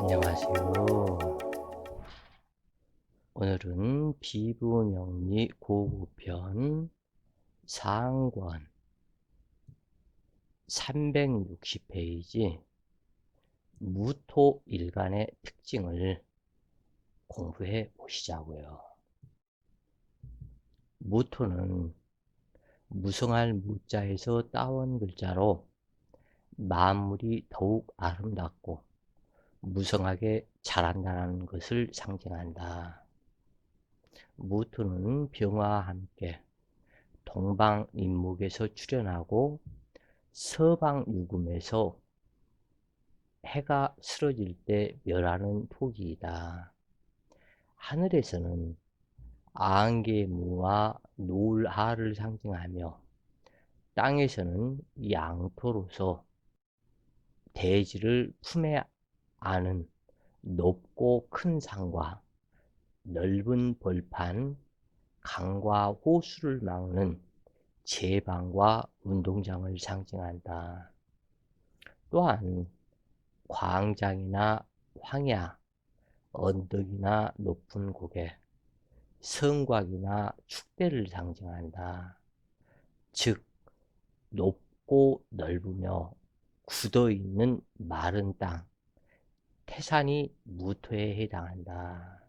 안녕하세요. 오늘은 비부명리 고구편 상권 360페이지 무토일간의 특징을 공부해 보시자고요. 무토는 무성할 무자에서 따온 글자로 만물이 더욱 아름답고 무성하게 자란다는 것을 상징한다. 무토는 병화와 함께 동방인목에서 출현하고 서방유금에서 해가 쓰러질 때 멸하는 토기이다. 하늘에서는 안개무와 노을하를 상징하며 땅에서는 양토로서 대지를 품에 안은 높고 큰 산과 넓은 벌판, 강과 호수를 막는 제방과 운동장을 상징한다. 또한 광장이나 황야, 언덕이나 높은 고개, 성곽이나 축대를 상징한다. 즉, 높고 넓으며 굳어있는 마른 땅, 태산이 무토에 해당한다.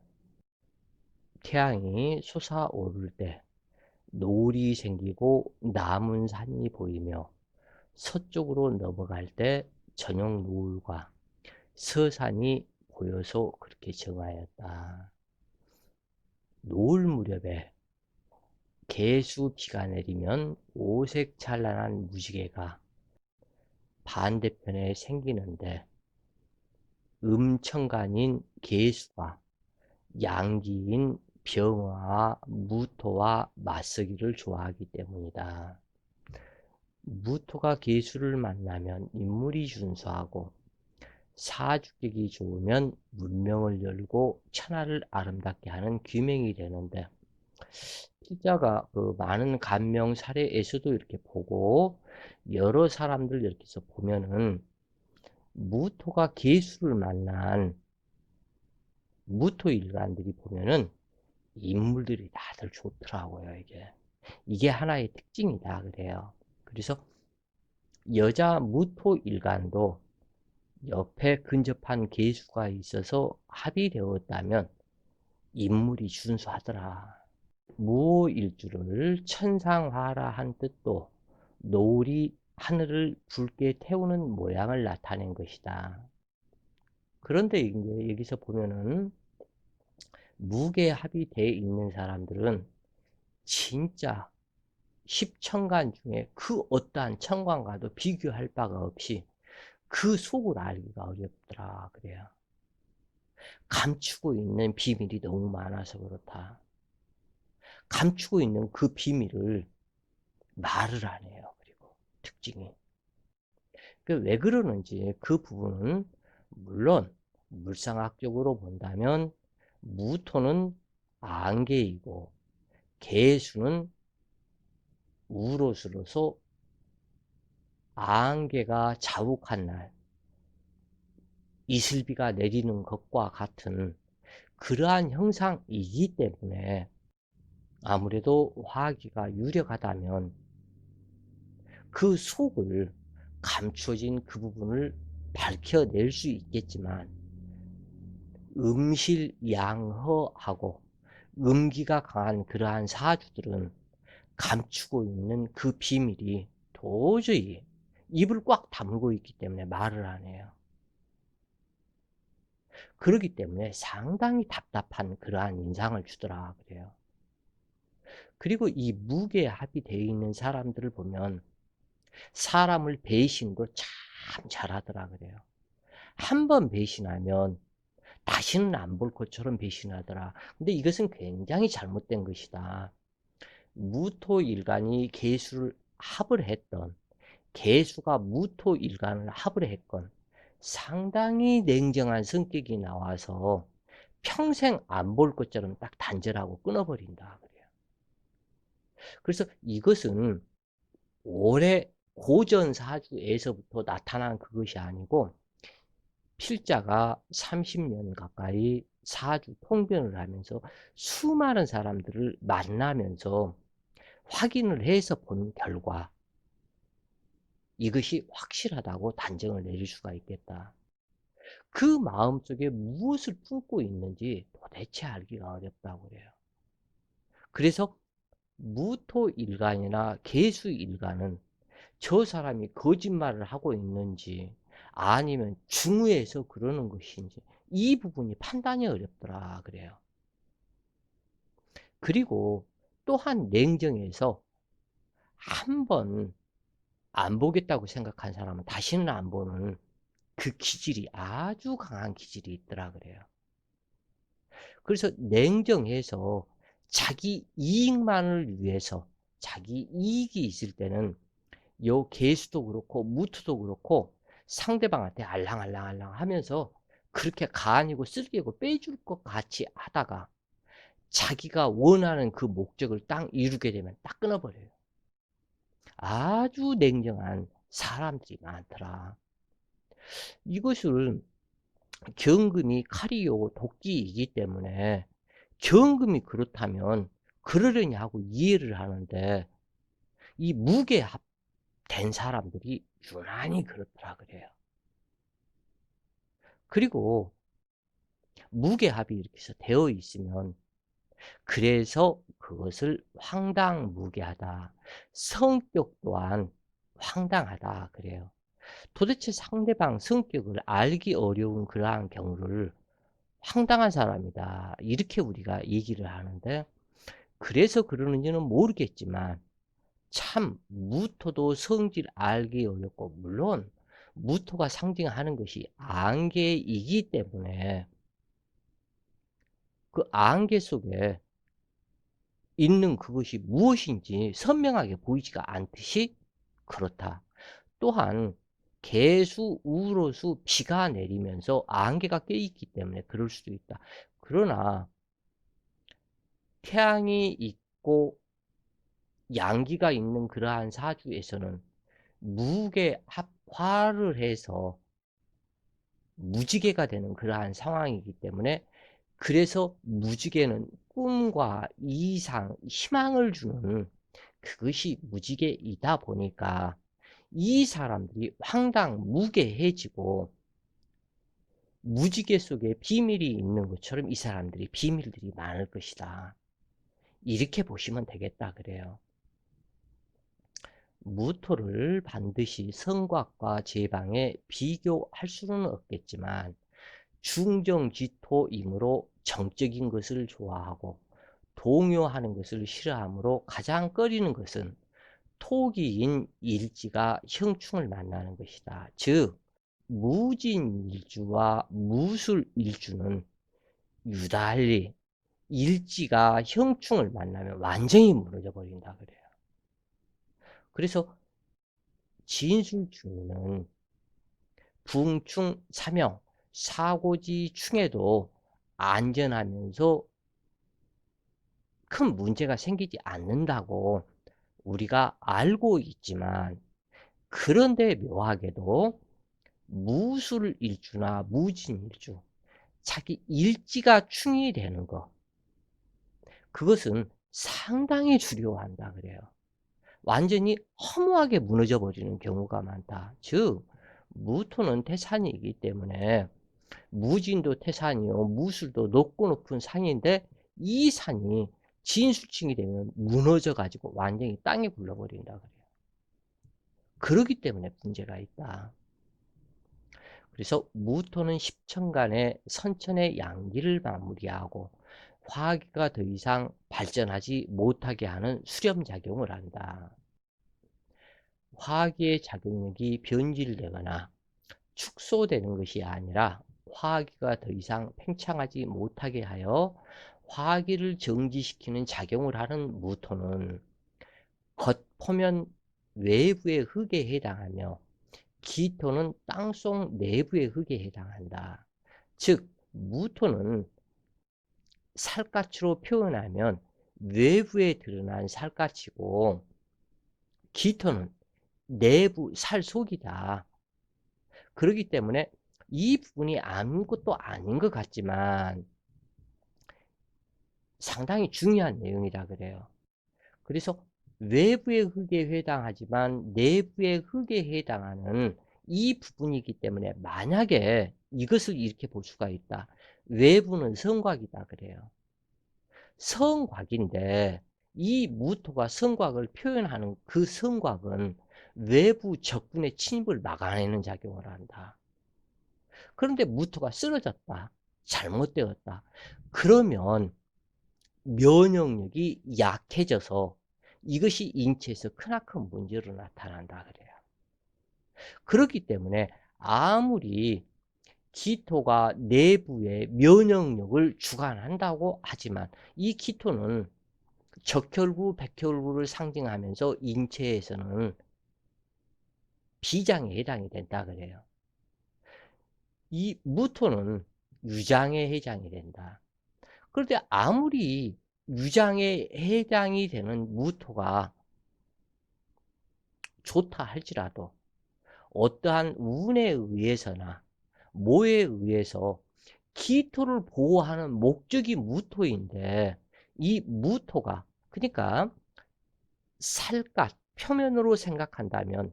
태양이 솟아오를 때 노을이 생기고 남은 산이 보이며 서쪽으로 넘어갈 때 저녁 노을과 서산이 보여서 그렇게 정하였다. 노을 무렵에 개수 비가 내리면 오색 찬란한 무지개가 반대편에 생기는데 음천간인 개수가 양기인 병화와 무토와 맞서기를 좋아하기 때문이다. 무토가 개수를 만나면 인물이 준수하고 사주격이 좋으면 문명을 열고 천하를 아름답게 하는 귀명이 되는데, 필자가 그 많은 간명 사례에서도 이렇게 보고 여러 사람들 이렇게 해서 보면은 무토가 개수를 만난 무토 일간들이 보면은 인물들이 다들 좋더라고요. 이게 하나의 특징이다 그래요. 그래서 여자 무토 일간도 옆에 근접한 개수가 있어서 합의되었다면 인물이 준수하더라. 무오일주를 천상화라 한 뜻도 노을이 하늘을 붉게 태우는 모양을 나타낸 것이다. 그런데 이제 여기서 보면은 무게 합의되어 있는 사람들은 진짜 십천간 중에 그 어떠한 천간과도 비교할 바가 없이 그 속을 알기가 어렵더라 그래요. 감추고 있는 비밀이 너무 많아서 그렇다. 감추고 있는 그 비밀을 말을 안 해요. 그리고 특징이. 왜 그러는지 그 부분은 물론 물상학적으로 본다면 무토는 안개이고 개수는 우로스로서 안개가 자욱한 날 이슬비가 내리는 것과 같은 그러한 형상이기 때문에 아무래도 화기가 유력하다면 그 속을 감춰진 그 부분을 밝혀낼 수 있겠지만 음실양허하고 음기가 강한 그러한 사주들은 감추고 있는 그 비밀이 도저히 입을 꽉 다물고 있기 때문에 말을 안 해요. 그렇기 때문에 상당히 답답한 그러한 인상을 주더라 그래요. 그리고 이 무게 합의되어 있는 사람들을 보면 사람을 배신도 참 잘하더라 그래요. 한 번 배신하면 다시는 안 볼 것처럼 배신하더라. 근데 이것은 굉장히 잘못된 것이다. 무토일간이 개수를 합을 했던, 개수가 무토일간을 합을 했건 상당히 냉정한 성격이 나와서 평생 안 볼 것처럼 딱 단절하고 끊어버린다 그래요. 그래서 이것은 올해 고전 사주에서부터 나타난 그것이 아니고 필자가 30년 가까이 사주 통변을 하면서 수많은 사람들을 만나면서 확인을 해서 본 결과 이것이 확실하다고 단정을 내릴 수가 있겠다. 그 마음속에 무엇을 품고 있는지 도대체 알기가 어렵다고 그래요. 그래서 무토일간이나 계수일간은 저 사람이 거짓말을 하고 있는지 아니면 중의해서 그러는 것인지 이 부분이 판단이 어렵더라 그래요. 그리고 또한 냉정해서 한 번 안 보겠다고 생각한 사람은 다시는 안 보는 그 기질이 아주 강한 기질이 있더라 그래요. 그래서 냉정해서 자기 이익만을 위해서 자기 이익이 있을 때는 요 개수도 그렇고 무토도 그렇고 상대방한테 알랑알랑알랑 하면서 그렇게 간이고 쓸개고 빼줄 것 같이 하다가 자기가 원하는 그 목적을 딱 이루게 되면 딱 끊어버려요. 아주 냉정한 사람들이 많더라. 이것을 경금이 칼이요 독기이기 때문에 경금이 그렇다면 그러려니 하고 이해를 하는데 이 무게합된 사람들이 유난히 그렇더라 그래요. 그리고 무게합이 이렇게 해서 되어 있으면 그래서 그것을 황당무계하다. 성격 또한 황당하다 그래요. 도대체 상대방 성격을 알기 어려운 그러한 경우를 황당한 사람이다. 이렇게 우리가 얘기를 하는데 그래서 그러는지는 모르겠지만 참 무토도 성질 알기 어렵고 물론 무토가 상징하는 것이 안개이기 때문에 그 안개 속에 있는 그것이 무엇인지 선명하게 보이지가 않듯이 그렇다. 또한 개수, 우로수, 비가 내리면서 안개가 껴있기 때문에 그럴 수도 있다. 그러나 태양이 있고 양기가 있는 그러한 사주에서는 무게 합화를 해서 무지개가 되는 그러한 상황이기 때문에 그래서 무지개는 꿈과 이상, 희망을 주는 그것이 무지개이다 보니까 이 사람들이 황당무계해지고 무지개 속에 비밀이 있는 것처럼 이 사람들이 비밀들이 많을 것이다. 이렇게 보시면 되겠다 그래요. 무토를 반드시 성곽과 제방에 비교할 수는 없겠지만 중정지토이므로 정적인 것을 좋아하고 동요하는 것을 싫어하므로 가장 꺼리는 것은 토기인 일지가 형충을 만나는 것이다. 즉 무진일주와 무술일주는 유달리 일지가 형충을 만나면 완전히 무너져 버린다 그래요. 그래서 진술중에는 붕충, 사명, 사고지 충에도 안전하면서 큰 문제가 생기지 않는다고 우리가 알고 있지만 그런데 묘하게도 무술일주나 무진일주 자기 일지가 충이 되는 것 그것은 상당히 두려워한다 그래요. 완전히 허무하게 무너져 버리는 경우가 많다. 즉 무토는 태산이기 때문에 무진도 태산이요 무술도 높고 높은 산인데 이 산이 진수층이 되면 무너져 가지고 완전히 땅에 굴러버린다 그래요. 그러기 때문에 문제가 있다. 그래서 무토는 십천간의 선천의 양기를 마무리하고 화기가 더 이상 발전하지 못하게 하는 수렴작용을 한다. 화기의 작용력이 변질되거나 축소되는 것이 아니라 화기가 더 이상 팽창하지 못하게 하여 화기를 정지시키는 작용을 하는 무토는 겉포면 외부의 흙에 해당하며 기토는 땅속 내부의 흙에 해당한다. 즉 무토는 살갗으로 표현하면 외부에 드러난 살갗이고 기토는 내부 살 속이다. 그렇기 때문에 이 부분이 아무것도 아닌 것 같지만 상당히 중요한 내용이라 그래요. 그래서 외부의 흙에 해당하지만 내부의 흙에 해당하는 이 부분이기 때문에 만약에 이것을 이렇게 볼 수가 있다. 외부는 성곽이다 그래요. 성곽인데 이 무토가 성곽을 표현하는 그 성곽은 외부 적군의 침입을 막아내는 작용을 한다. 그런데 무토가 쓰러졌다. 잘못되었다. 그러면 면역력이 약해져서 이것이 인체에서 크나큰 문제로 나타난다 그래요. 그렇기 때문에 아무리 기토가 내부의 면역력을 주관한다고 하지만 이 기토는 적혈구, 백혈구를 상징하면서 인체에서는 비장에 해당이 된다 그래요. 이 무토는 유장에 해당이 된다. 그런데 아무리 유장에 해당이 되는 무토가 좋다 할지라도 어떠한 운에 의해서나 뭐에 의해서 기토를 보호하는 목적이 무토인데 이 무토가 그러니까 살갗 표면으로 생각한다면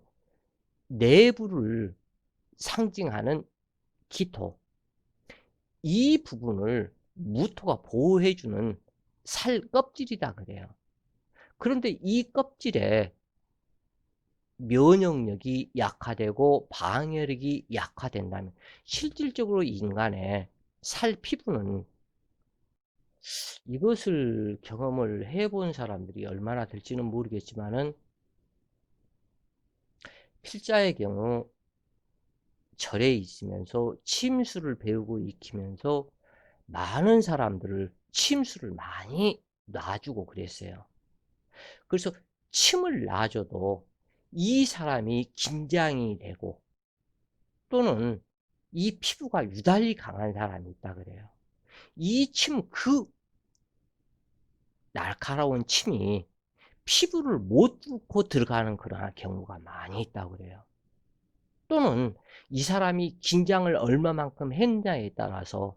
내부를 상징하는 기토 이 부분을 무토가 보호해주는 살 껍질이다 그래요. 그런데 이 껍질에 면역력이 약화되고 방어력이 약화된다면 실질적으로 인간의 살 피부는 이것을 경험을 해본 사람들이 얼마나 될지는 모르겠지만은 필자의 경우 절에 있으면서 침수를 배우고 익히면서 많은 사람들을 침수를 많이 놔주고 그랬어요. 그래서 침을 놔줘도 이 사람이 긴장이 되고 또는 이 피부가 유달리 강한 사람이 있다 그래요. 이 침, 그 날카로운 침이 피부를 못 뚫고 들어가는 그러한 경우가 많이 있다고 그래요. 또는 이 사람이 긴장을 얼마만큼 했냐에 따라서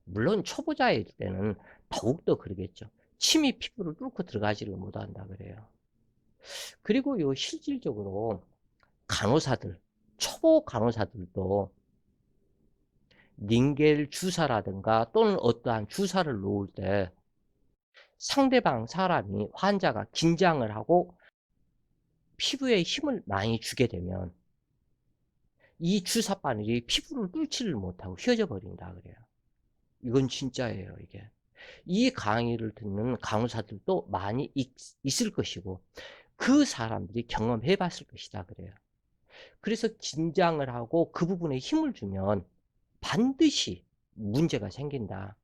물론 초보자일 때는 더욱더 그러겠죠. 침이 피부를 뚫고 들어가지를 못한다 그래요. 그리고 요 실질적으로 간호사들, 초보 간호사들도 닌겔 주사라든가 또는 어떠한 주사를 놓을 때 상대방 사람이 환자가 긴장을 하고 피부에 힘을 많이 주게 되면 이 주사 바늘이 피부를 뚫지를 못하고 휘어져 버린다 그래요. 이건 진짜예요, 이게. 이 강의를 듣는 간호사들도 많이 있을 것이고 그 사람들이 경험해 봤을 것이다 그래요. 그래서 긴장을 하고 그 부분에 힘을 주면 반드시 문제가 생긴다.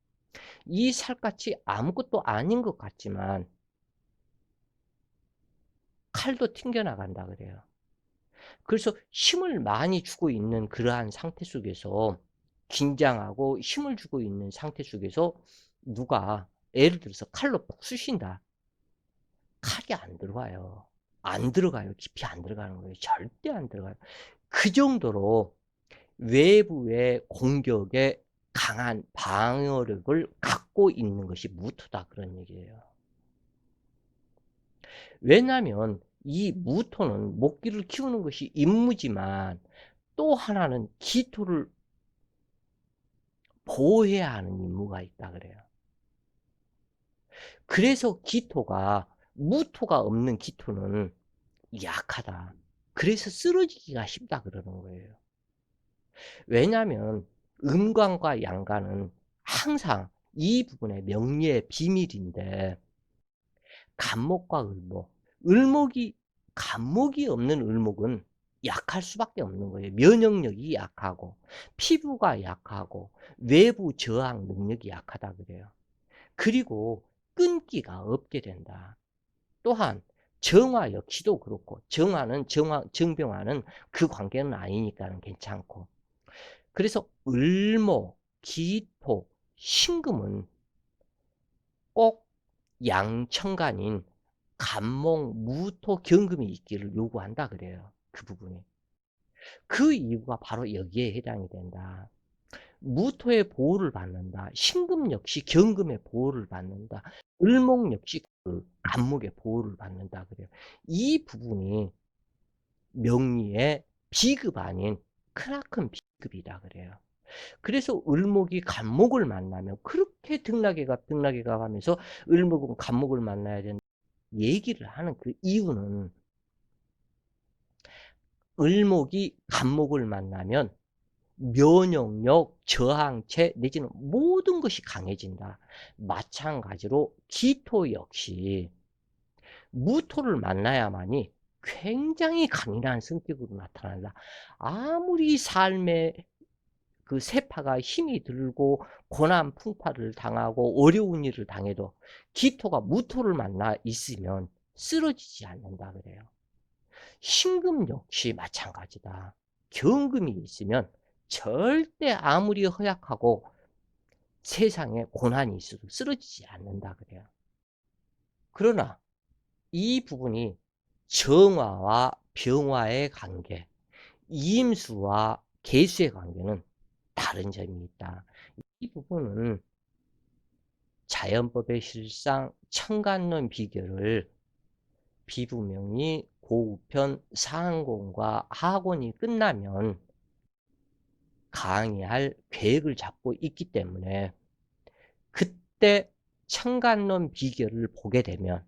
이 살갗이 아무것도 아닌 것 같지만 칼도 튕겨나간다 그래요. 그래서 힘을 많이 주고 있는 그러한 상태 속에서 긴장하고 힘을 주고 있는 상태 속에서 누가 예를 들어서 칼로 푹 쑤신다. 칼이 안 들어가요. 안 들어가요. 깊이 안 들어가는 거예요. 절대 안 들어가요. 그 정도로 외부의 공격에 강한 방어력을 갖고 있는 것이 무토다 그런 얘기예요. 왜냐하면 이 무토는 목기를 키우는 것이 임무지만 또 하나는 기토를 보호해야 하는 임무가 있다 그래요. 그래서 기토가 무토가 없는 기토는 약하다. 그래서 쓰러지기가 쉽다 그러는 거예요. 왜냐하면 음간과 양간은 항상 이 부분의 명리의 비밀인데 간목과 을목, 을목이 간목이 없는 을목은 약할 수밖에 없는 거예요. 면역력이 약하고 피부가 약하고 외부 저항 능력이 약하다 그래요. 그리고 끈기가 없게 된다. 또한 정화 역시도 그렇고 정화는 정병화는 그 관계는 아니니까는 괜찮고 그래서 을목, 기토, 신금은 꼭 양천간인 간목, 무토, 경금이 있기를 요구한다 그래요. 그 부분이. 그 이유가 바로 여기에 해당이 된다. 무토의 보호를 받는다. 신금 역시 경금의 보호를 받는다. 을목 역시 그 간목의 보호를 받는다 그래요. 이 부분이 명리의 비급 아닌 크나큰 비급이다 그래요. 그래서 을목이 간목을 만나면 그렇게 등락해가 가면서 을목은 간목을 만나야 된다 얘기를 하는 그 이유는 을목이 간목을 만나면 면역력, 저항체 내지는 모든 것이 강해진다. 마찬가지로 기토 역시 무토를 만나야만이 굉장히 강인한 성격으로 나타난다. 아무리 삶의 그 세파가 힘이 들고 고난 풍파를 당하고 어려운 일을 당해도 기토가 무토를 만나 있으면 쓰러지지 않는다 그래요. 신금 역시 마찬가지다. 경금이 있으면 절대 아무리 허약하고 세상에 고난이 있어도 쓰러지지 않는다 그래요. 그러나 이 부분이 정화와 병화의 관계, 이임수와 계수의 관계는 다른 점이 있다. 이 부분은 자연법의 실상 천간론 비결을 비부명리 고우편 상gon과 하곤이 끝나면 강의할 계획을 잡고 있기 때문에 그때 천간론 비결을 보게 되면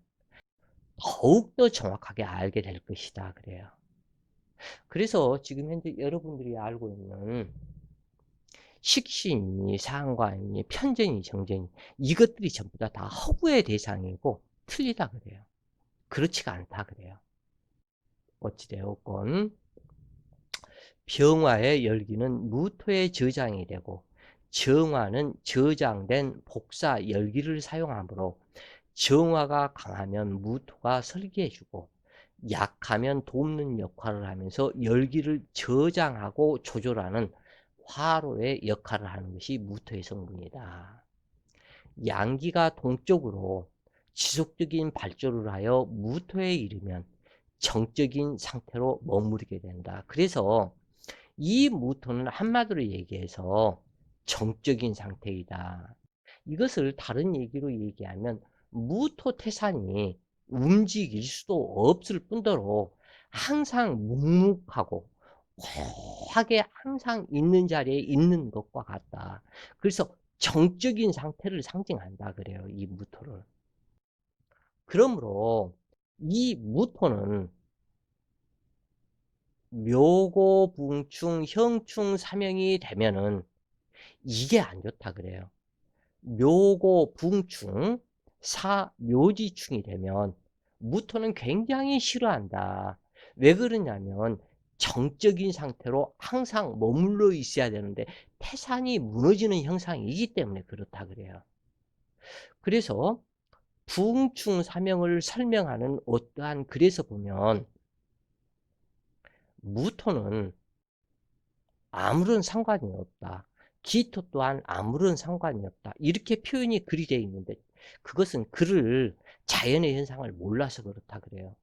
더욱더 정확하게 알게 될 것이다 그래요. 그래서 지금 현재 여러분들이 알고 있는 식신이, 상관이, 편전이, 정전이 이것들이 전부 다 허구의 대상이고 틀리다 그래요. 그렇지가 않다 그래요. 어찌되었건 병화의 열기는 무토의 저장이 되고 정화는 저장된 복사 열기를 사용하므로 정화가 강하면 무토가 설계해주고 약하면 돕는 역할을 하면서 열기를 저장하고 조절하는 화로의 역할을 하는 것이 무토의 성분이다. 양기가 동쪽으로 지속적인 발전을 하여 무토에 이르면 정적인 상태로 머무르게 된다. 그래서 이 무토는 한마디로 얘기해서 정적인 상태이다. 이것을 다른 얘기로 얘기하면 무토태산이 움직일 수도 없을 뿐더러 항상 묵묵하고 고하게 항상 있는 자리에 있는 것과 같다. 그래서 정적인 상태를 상징한다 그래요. 이 무토를. 그러므로 이 무토는 묘고 붕충 형충 사명이 되면은 이게 안 좋다 그래요. 묘고 붕충 묘지충이 되면 무토는 굉장히 싫어한다. 왜 그러냐면 정적인 상태로 항상 머물러 있어야 되는데 태산이 무너지는 형상이기 때문에 그렇다 그래요. 그래서 붕충 사명을 설명하는 어떠한 글에서 보면 무토는 아무런 상관이 없다. 기토 또한 아무런 상관이 없다. 이렇게 표현이 글이 되어 있는데 그것은 글을 자연의 현상을 몰라서 그렇다 그래요.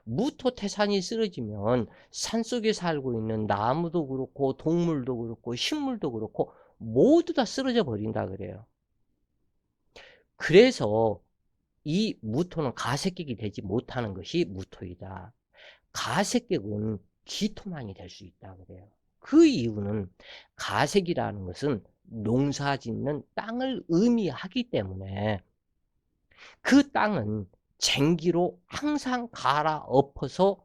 무토태산이 쓰러지면 산속에 살고 있는 나무도 그렇고 동물도 그렇고 식물도 그렇고 모두 다 쓰러져 버린다 그래요. 그래서 이 무토는 가색격이 되지 못하는 것이 무토이다. 가색격은 기토만이 될 수 있다 그래요. 그 이유는 가색이라는 것은 농사 짓는 땅을 의미하기 때문에 그 땅은 쟁기로 항상 갈아엎어서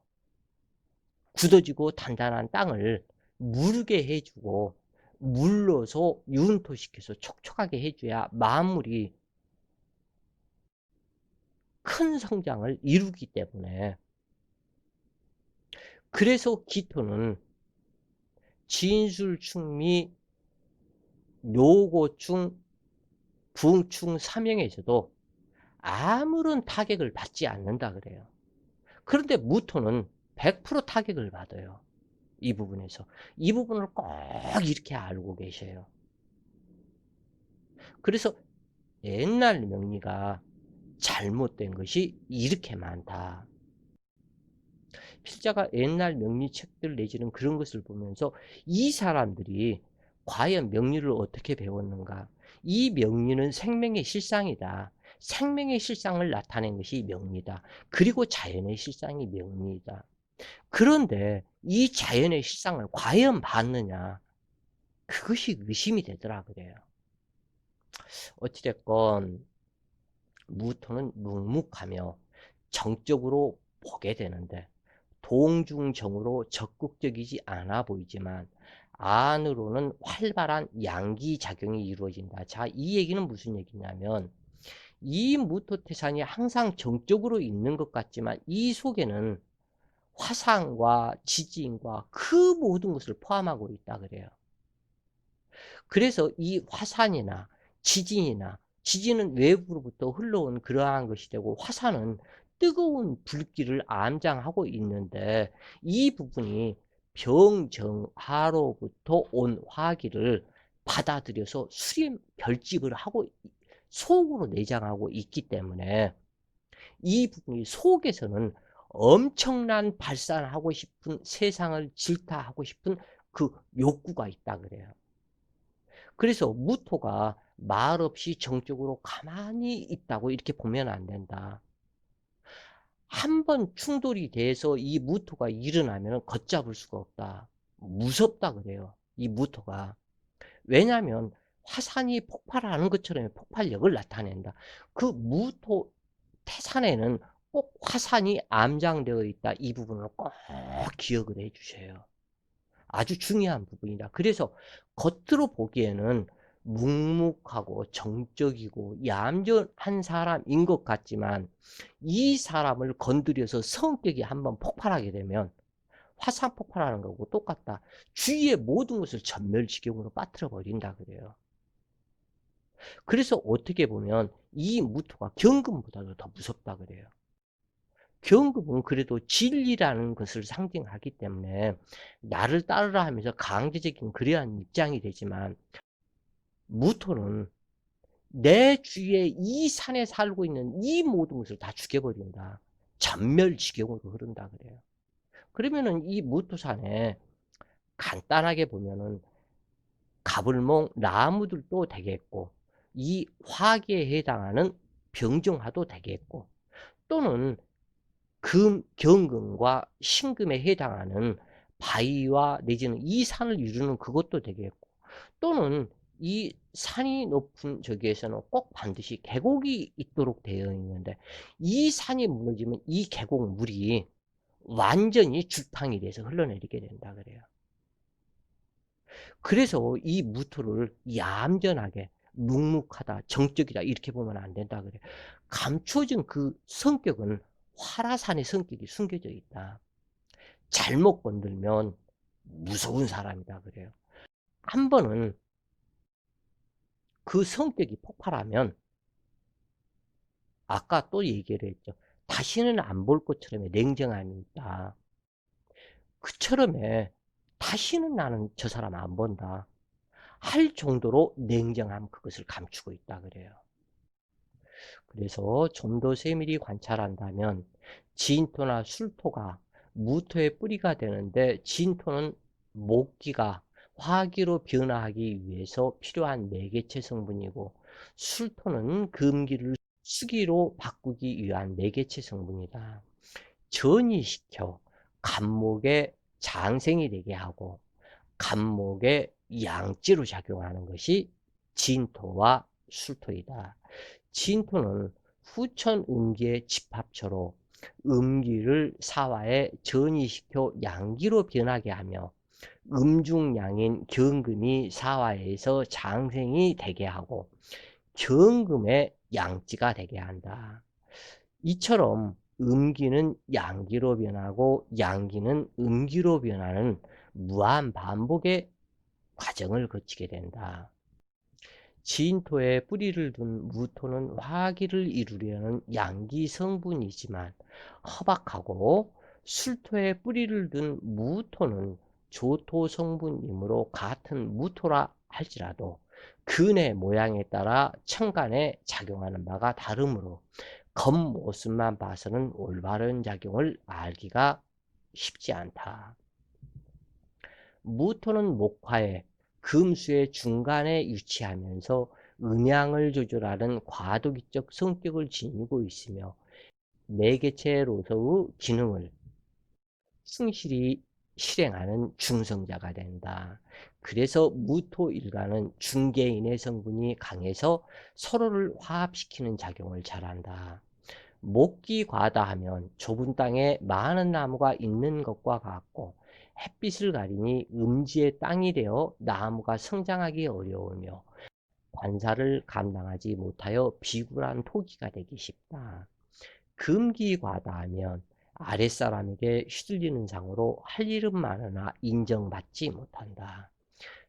굳어지고 단단한 땅을 무르게 해주고 물러서 윤토시켜서 촉촉하게 해줘야 만물이 큰 성장을 이루기 때문에 그래서 기토는 진술충미 묘고충 부충 삼형에서도 아무런 타격을 받지 않는다 그래요. 그런데 무토는 100% 타격을 받아요. 이 부분에서. 이 부분을 꼭 이렇게 알고 계셔요. 그래서 옛날 명리가 잘못된 것이 이렇게 많다. 필자가 옛날 명리책들 내지는 그런 것을 보면서 이 사람들이 과연 명리를 어떻게 배웠는가. 이 명리는 생명의 실상이다. 생명의 실상을 나타낸 것이 명리다. 그리고 자연의 실상이 명리이다. 그런데 이 자연의 실상을 과연 봤느냐? 그것이 의심이 되더라 그래요. 어찌 됐건 무토는 묵묵하며 정적으로 보게 되는데 동중정으로 적극적이지 않아 보이지만 안으로는 활발한 양기작용이 이루어진다. 자, 이 얘기는 무슨 얘기냐면 이 무토태산이 항상 정적으로 있는 것 같지만 이 속에는 화상과 지진과 그 모든 것을 포함하고 있다 그래요. 그래서 이 화산이나 지진이나 지진은 외부로부터 흘러온 그러한 것이 되고 화산은 뜨거운 불길을 암장하고 있는데 이 부분이 병정하로부터 온 화기를 받아들여서 수렴 결집을 하고 속으로 내장하고 있기 때문에 이 부분이 속에서는 엄청난 발산하고 싶은 세상을 질타하고 싶은 그 욕구가 있다 그래요. 그래서 무토가 말없이 정적으로 가만히 있다고 이렇게 보면 안 된다. 한 번 충돌이 돼서 이 무토가 일어나면 걷잡을 수가 없다. 무섭다 그래요. 이 무토가. 왜냐하면 화산이 폭발하는 것처럼 폭발력을 나타낸다. 그 무토 태산에는 꼭 화산이 암장되어 있다. 이 부분을 꼭 기억을 해 주셔요. 아주 중요한 부분이다. 그래서 겉으로 보기에는 묵묵하고 정적이고 얌전한 사람인 것 같지만 이 사람을 건드려서 성격이 한번 폭발하게 되면 화산 폭발하는 거고 똑같다. 주위의 모든 것을 전멸지경으로 빠뜨려 버린다 그래요. 그래서 어떻게 보면 이 무토가 경금보다도 더 무섭다 그래요. 경금은 그래도 진리라는 것을 상징하기 때문에 나를 따르라 하면서 강제적인 그러한 입장이 되지만 무토는 내 주위에 이 산에 살고 있는 이 모든 것을 다 죽여버린다. 전멸지경으로 흐른다 그래요. 그러면은 이 무토산에 간단하게 보면은 가불몽 나무들도 되겠고 이 화기에 해당하는 병정화도 되겠고 또는 경금과 신금에 해당하는 바위와 내지는 이 산을 이루는 그것도 되겠고 또는 이 산이 높은 저기에서는 꼭 반드시 계곡이 있도록 되어 있는데 이 산이 무너지면 이 계곡 물이 완전히 줄탕이 돼서 흘러내리게 된다 그래요. 그래서 이 무토를 얌전하게 묵묵하다, 정적이다 이렇게 보면 안 된다 그래요. 감춰진 그 성격은 화라산의 성격이 숨겨져 있다. 잘못 건들면 무서운 사람이다 그래요. 한 번은 그 성격이 폭발하면 아까 또 얘기를 했죠. 다시는 안 볼 것처럼 냉정함이 있다. 그처럼에 다시는 나는 저 사람 안 본다. 할 정도로 냉정함 그것을 감추고 있다 그래요. 그래서 좀 더 세밀히 관찰한다면 진토나 술토가 무토의 뿌리가 되는데 진토는 목기가 화기로 변화하기 위해서 필요한 매개체 성분이고 술토는 금기를 수기로 바꾸기 위한 매개체 성분이다. 전이시켜 간목의 장생이 되게 하고 간목의 양지로 작용하는 것이 진토와 술토이다. 진토는 후천 음기의 집합처로 음기를 사화에 전이시켜 양기로 변하게 하며 음중양인 경금이 사화에서 장생이 되게 하고 경금의 양지가 되게 한다. 이처럼 음기는 양기로 변하고 양기는 음기로 변하는 무한 반복의 과정을 거치게 된다. 진토에 뿌리를 둔 무토는 화기를 이루려는 양기 성분이지만 허박하고 술토에 뿌리를 둔 무토는 조토 성분이므로 같은 무토라 할지라도 근의 모양에 따라 천간에 작용하는 바가 다르므로 겉모습만 봐서는 올바른 작용을 알기가 쉽지 않다. 무토는 목화에 금수의 중간에 위치하면서 음양을 조절하는 과도기적 성격을 지니고 있으며 매개체로서의 기능을 충실히 실행하는 중성자가 된다. 그래서 무토일간은 중개인의 성분이 강해서 서로를 화합시키는 작용을 잘한다. 목기 과다하면 좁은 땅에 많은 나무가 있는 것과 같고 햇빛을 가리니 음지의 땅이 되어 나무가 성장하기 어려우며 관사를 감당하지 못하여 비굴한 토기가 되기 쉽다. 금기 과다하면 아랫사람에게 휘둘리는 상으로 할 일은 많으나 인정받지 못한다.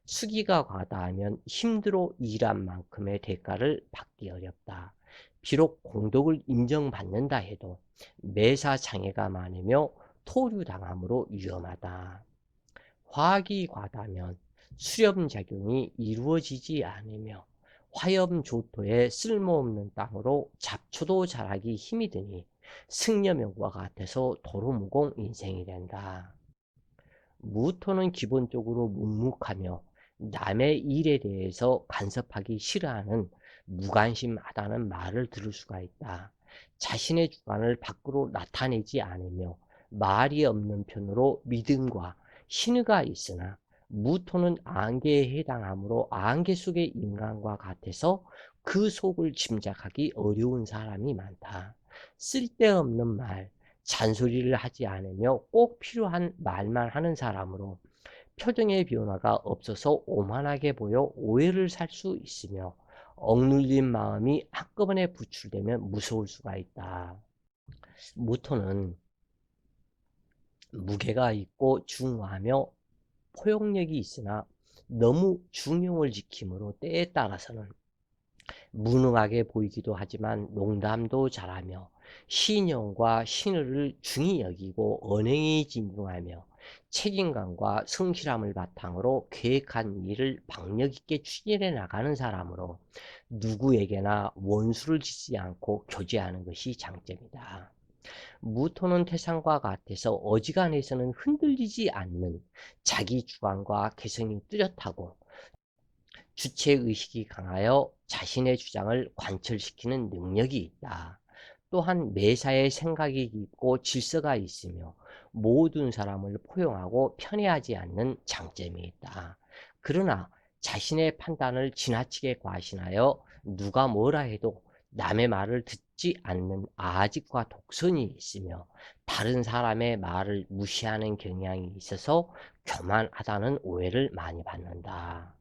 수기가 과다하면 힘들어 일한 만큼의 대가를 받기 어렵다. 비록 공덕을 인정받는다 해도 매사 장애가 많으며 토류당함으로 위험하다. 화학이 과다하면 수렴작용이 이루어지지 않으며 화염조토에 쓸모없는 땅으로 잡초도 자라기 힘이 드니 승려명과 같아서 도루묵공 인생이 된다. 무토는 기본적으로 묵묵하며 남의 일에 대해서 간섭하기 싫어하는 무관심하다는 말을 들을 수가 있다. 자신의 주관을 밖으로 나타내지 않으며 말이 없는 편으로 믿음과 신의가 있으나 무토는 안개에 해당하므로 안개 속의 인간과 같아서 그 속을 짐작하기 어려운 사람이 많다. 쓸데없는 말, 잔소리를 하지 않으며 꼭 필요한 말만 하는 사람으로 표정의 변화가 없어서 오만하게 보여 오해를 살 수 있으며 억눌린 마음이 한꺼번에 부출되면 무서울 수가 있다. 무토는 무게가 있고 중후하며 포용력이 있으나 너무 중용을 지킴으로 때에 따라서는 무능하게 보이기도 하지만 농담도 잘하며 신용과 신의를 중히 여기고 언행이 진중하며 책임감과 성실함을 바탕으로 계획한 일을 박력 있게 추진해 나가는 사람으로 누구에게나 원수를 짓지 않고 교제하는 것이 장점이다. 무토는 태산과 같아서 어지간해서는 흔들리지 않는 자기 주관과 개성이 뚜렷하고 주체의식이 강하여 자신의 주장을 관철시키는 능력이 있다. 또한 매사에 생각이 있고 질서가 있으며 모든 사람을 포용하고 편애하지 않는 장점이 있다. 그러나 자신의 판단을 지나치게 과신하여 누가 뭐라 해도 남의 말을 듣지 않는 아직과 독선이 있으며 다른 사람의 말을 무시하는 경향이 있어서 교만하다는 오해를 많이 받는다.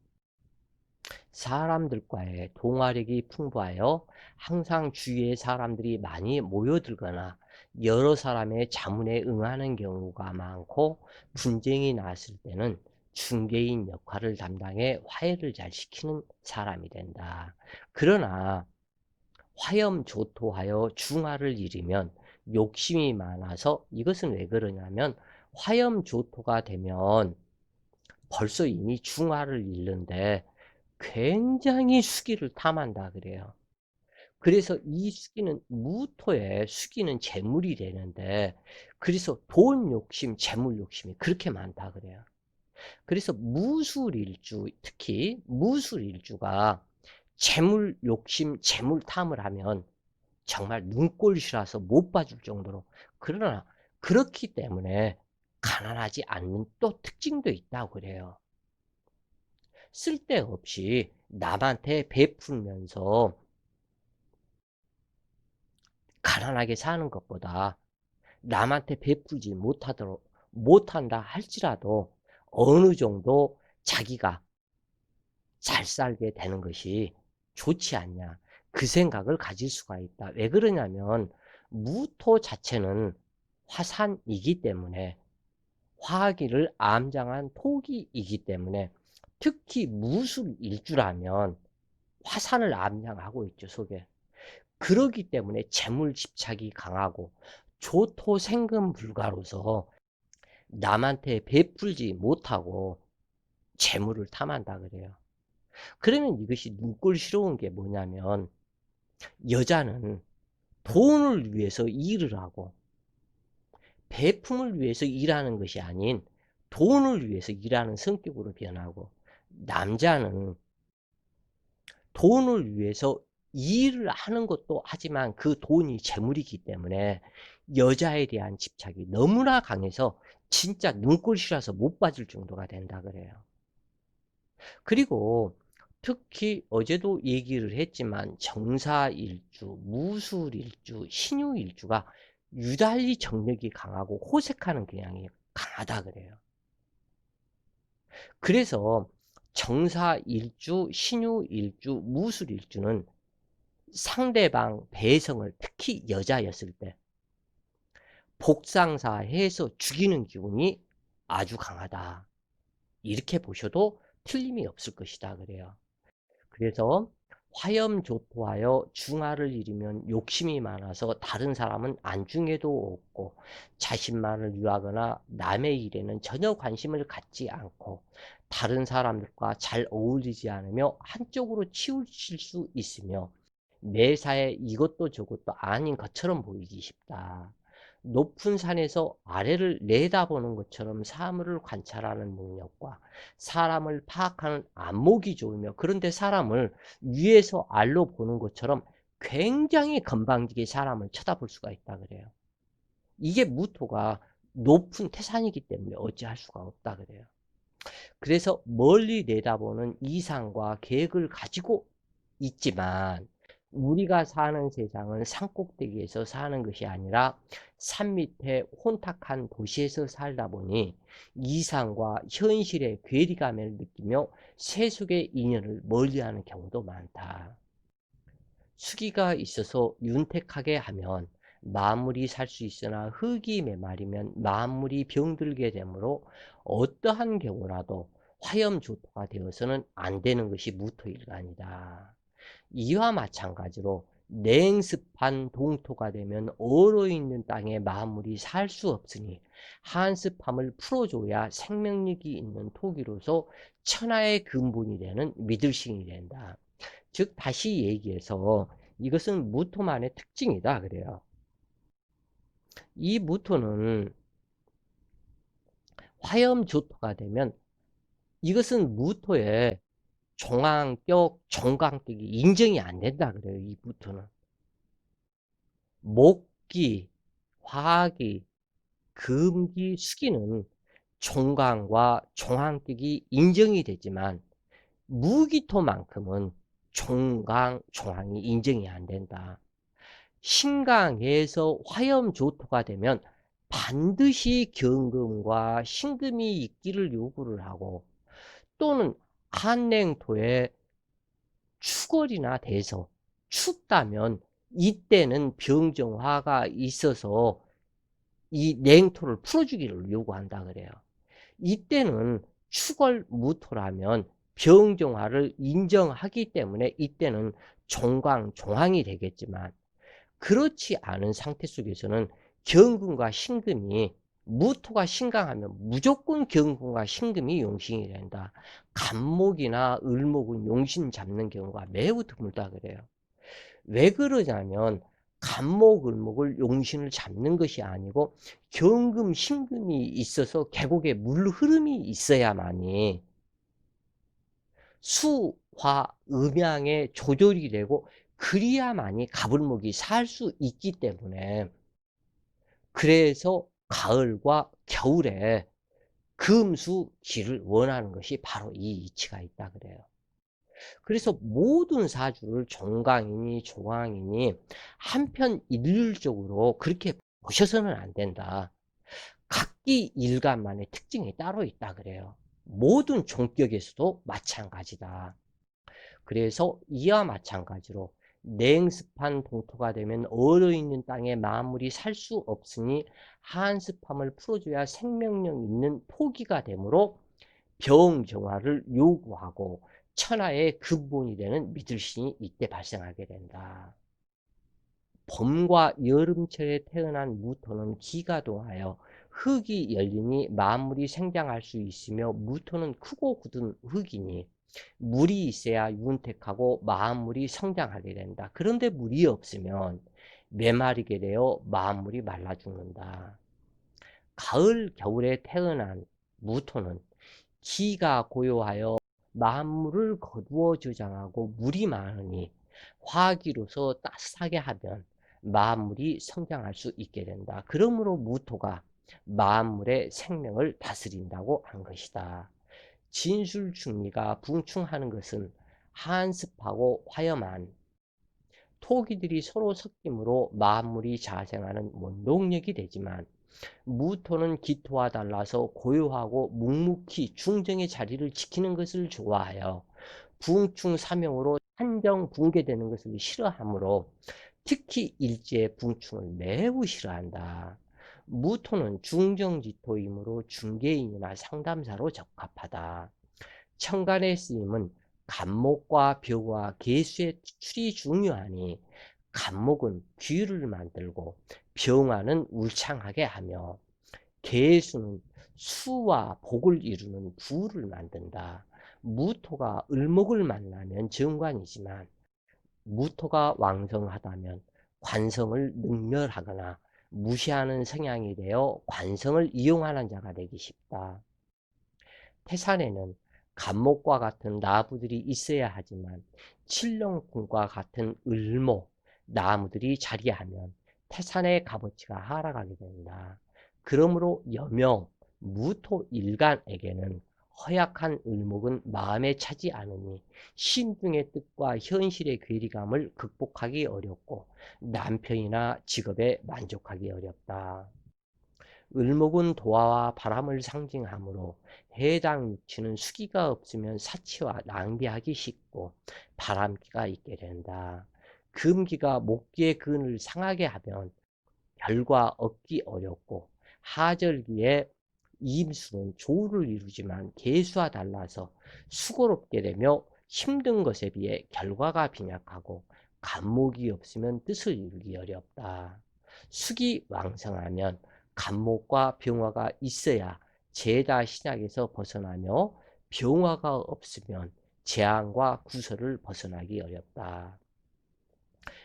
사람들과의 동화력이 풍부하여 항상 주위에 사람들이 많이 모여들거나 여러 사람의 자문에 응하는 경우가 많고 분쟁이 났을 때는 중개인 역할을 담당해 화해를 잘 시키는 사람이 된다. 그러나 화염조토하여 중화를 이루면 욕심이 많아서 이것은 왜 그러냐면 화염조토가 되면 벌써 이미 중화를 잃는데 굉장히 수기를 탐한다 그래요. 그래서 이 수기는 무토에 수기는 재물이 되는데 그래서 돈 욕심, 재물 욕심이 그렇게 많다 그래요. 그래서 무술일주, 특히 무술일주가 재물 욕심, 재물 탐을 하면 정말 눈꼴시라서 못 봐줄 정도로 그러나 그렇기 때문에 가난하지 않는 또 특징도 있다고 그래요. 쓸데없이 남한테 베풀면서 가난하게 사는 것보다 남한테 베풀지 못한다 할지라도 어느 정도 자기가 잘 살게 되는 것이 좋지 않냐. 그 생각을 가질 수가 있다. 왜 그러냐면 무토 자체는 화산이기 때문에 화기를 암장한 토기이기 때문에 특히 무술일주라면 화산을 암양하고 있죠, 속에. 그러기 때문에 재물 집착이 강하고 조토생금 불가로서 남한테 베풀지 못하고 재물을 탐한다 그래요. 그러면 이것이 눈꼴시러운 게 뭐냐면 여자는 돈을 위해서 일을 하고 배품을 위해서 일하는 것이 아닌 돈을 위해서 일하는 성격으로 변하고, 남자는 돈을 위해서 일을 하는 것도 하지만 그 돈이 재물이기 때문에 여자에 대한 집착이 너무나 강해서 진짜 눈꼴시라서 못 빠질 정도가 된다 그래요. 그리고 특히 어제도 얘기를 했지만 정사일주, 무술일주, 신유일주가 유달리 정력이 강하고 호색하는 경향이 강하다 그래요. 그래서 정사일주, 신유일주, 무술일주는 상대방 배성을, 특히 여자였을 때 복상사해서 죽이는 기운이 아주 강하다, 이렇게 보셔도 틀림이 없을 것이다 그래요. 그래서 화염조토하여 중화를 이루면 욕심이 많아서 다른 사람은 안중에도 없고, 자신만을 위하거나 남의 일에는 전혀 관심을 갖지 않고, 다른 사람들과 잘 어울리지 않으며 한쪽으로 치우칠 수 있으며, 매사에 이것도 저것도 아닌 것처럼 보이기 쉽다. 높은 산에서 아래를 내다보는 것처럼 사물을 관찰하는 능력과 사람을 파악하는 안목이 좋으며, 그런데 사람을 위에서 아래로 보는 것처럼 굉장히 건방지게 사람을 쳐다볼 수가 있다 그래요. 이게 무토가 높은 태산이기 때문에 어찌할 수가 없다 그래요. 그래서 멀리 내다보는 이상과 계획을 가지고 있지만, 우리가 사는 세상은 산꼭대기에서 사는 것이 아니라 산 밑에 혼탁한 도시에서 살다 보니 이상과 현실의 괴리감을 느끼며 세속의 인연을 멀리하는 경우도 많다. 수기가 있어서 윤택하게 하면 만물이 살 수 있으나 흙이 메마르면 만물이 병들게 되므로 어떠한 경우라도 화염조토가 되어서는 안 되는 것이 무토일간이다. 이와 마찬가지로 냉습한 동토가 되면 얼어있는 땅에 만물이 살 수 없으니 한습함을 풀어줘야 생명력이 있는 토기로서 천하의 근본이 되는 미들신이 된다. 즉 다시 얘기해서 이것은 무토만의 특징이다 그래요. 이 무토는 화염조토가 되면 이것은 무토의 종황격, 종강격이 인정이 안 된다 그래요. 이 무토는 목기, 화기, 금기, 수기는 종강과 종황격이 인정이 되지만 무기토만큼은 종강, 종황이 인정이 안 된다. 신강에서 화염조토가 되면 반드시 경금과 신금이 있기를 요구를 하고, 또는 한냉토에 추걸이나 돼서 춥다면 이때는 병정화가 있어서 이 냉토를 풀어주기를 요구한다 그래요. 이때는 추걸무토라면 병정화를 인정하기 때문에 이때는 종강, 종황이 되겠지만, 그렇지 않은 상태 속에서는 경금과 신금이, 무토가 신강하면 무조건 경금과 신금이 용신이 된다. 간목이나 을목은 용신 잡는 경우가 매우 드물다 그래요. 왜 그러냐면 간목, 을목을 용신을 잡는 것이 아니고 경금, 신금이 있어서 계곡에 물 흐름이 있어야만이 수, 화, 음양의 조절이 되고, 그리야만이 갑을목이 살 수 있기 때문에, 그래서 가을과 겨울에 금수 기를 원하는 것이 바로 이 이치가 있다 그래요. 그래서 모든 사주를 종강이니 종황이니 한편 일률적으로 그렇게 보셔서는 안 된다. 각기 일간만의 특징이 따로 있다 그래요. 모든 종격에서도 마찬가지다. 그래서 이와 마찬가지로 냉습한 동토가 되면 얼어있는 땅에 만물이 살 수 없으니 한습함을 풀어줘야 생명력 있는 토기가 되므로 병정화를 요구하고 천하의 근본이 되는 미들신이 이때 발생하게 된다. 봄과 여름철에 태어난 무토는 기가 동하여 흙이 열리니 만물이 생장할 수 있으며, 무토는 크고 굳은 흙이니 물이 있어야 윤택하고 만물이 성장하게 된다. 그런데 물이 없으면 메마르게 되어 만물이 말라 죽는다. 가을, 겨울에 태어난 무토는 기가 고요하여 만물을 거두어 주장하고 물이 많으니 화기로서 따스하게 하면 만물이 성장할 수 있게 된다. 그러므로 무토가 만물의 생명을 다스린다고 한 것이다. 진술중리가 붕충하는 것은 한습하고 화염한 토기들이 서로 섞임으로 만물이 자생하는 원동력이 되지만 무토는 기토와 달라서 고요하고 묵묵히 중정의 자리를 지키는 것을 좋아하여 붕충사명으로 한정 붕괴되는 것을 싫어하므로 특히 일제의 붕충을 매우 싫어한다. 무토는 중정지토이므로 중개인이나 상담사로 적합하다. 천간의 쓰임은 간목과 벼와 계수의 추출이 중요하니 간목은 귀를 만들고 병화는 울창하게 하며 계수는 수와 복을 이루는 부를 만든다. 무토가 을목을 만나면 정관이지만 무토가 왕성하다면 관성을 능멸하거나 무시하는 성향이 되어 관성을 이용하는 자가 되기 쉽다. 태산에는 간목과 같은 나무들이 있어야 하지만 칠령궁과 같은 을목, 나무들이 자리하면 태산의 값어치가 하락하게 된다. 그러므로 여명, 무토 일간에게는 허약한 을목은 마음에 차지 않으니 신중의 뜻과 현실의 괴리감을 극복하기 어렵고 남편이나 직업에 만족하기 어렵다. 을목은 도화와 바람을 상징하므로 해당 육치는 수기가 없으면 사치와 낭비하기 쉽고 바람기가 있게 된다. 금기가 목기의 근을 상하게 하면 결과 얻기 어렵고 하절기에 이임수는 조우를 이루지만 계수와 달라서 수고롭게 되며 힘든 것에 비해 결과가 빈약하고 간목이 없으면 뜻을 이루기 어렵다. 수기 왕성하면 간목과 병화가 있어야 재다 신약에서 벗어나며 병화가 없으면 재앙과 구설을 벗어나기 어렵다.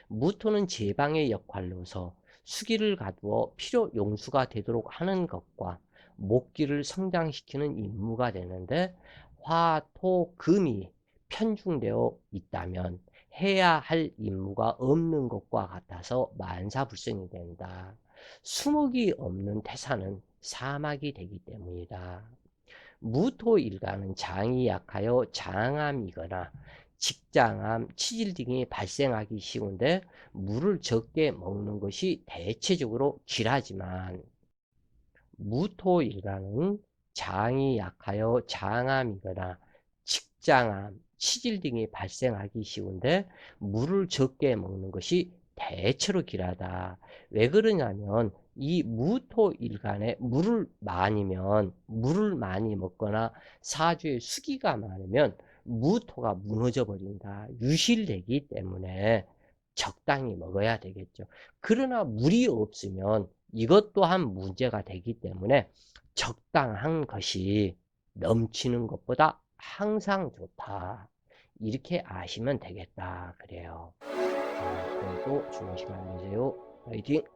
무토는 제방의 역할로서 수기를 가두어 필요 용수가 되도록 하는 것과 목기를 성장시키는 임무가 되는데 화, 토, 금이 편중되어 있다면 해야 할 임무가 없는 것과 같아서 만사불생이 된다. 수목이 없는 태산은 사막이 되기 때문이다. 무토일간은 장이 약하여 장암이거나 직장암, 치질 등이 발생하기 쉬운데 물을 적게 먹는 것이 대체적으로 길하지만 무토일간은 장이 약하여 장암이거나 직장암, 치질 등이 발생하기 쉬운데 물을 적게 먹는 것이 대체로 길하다. 왜 그러냐면 이 무토일간에 물을 많이 먹거나 사주에 수기가 많으면 무토가 무너져 버린다. 유실되기 때문에 적당히 먹어야 되겠죠. 그러나 물이 없으면 이것 또한 문제가 되기 때문에 적당한 것이 넘치는 것보다 항상 좋다. 이렇게 아시면 되겠다. 그래요. 오늘도 좋은 시간 되세요. 화이팅!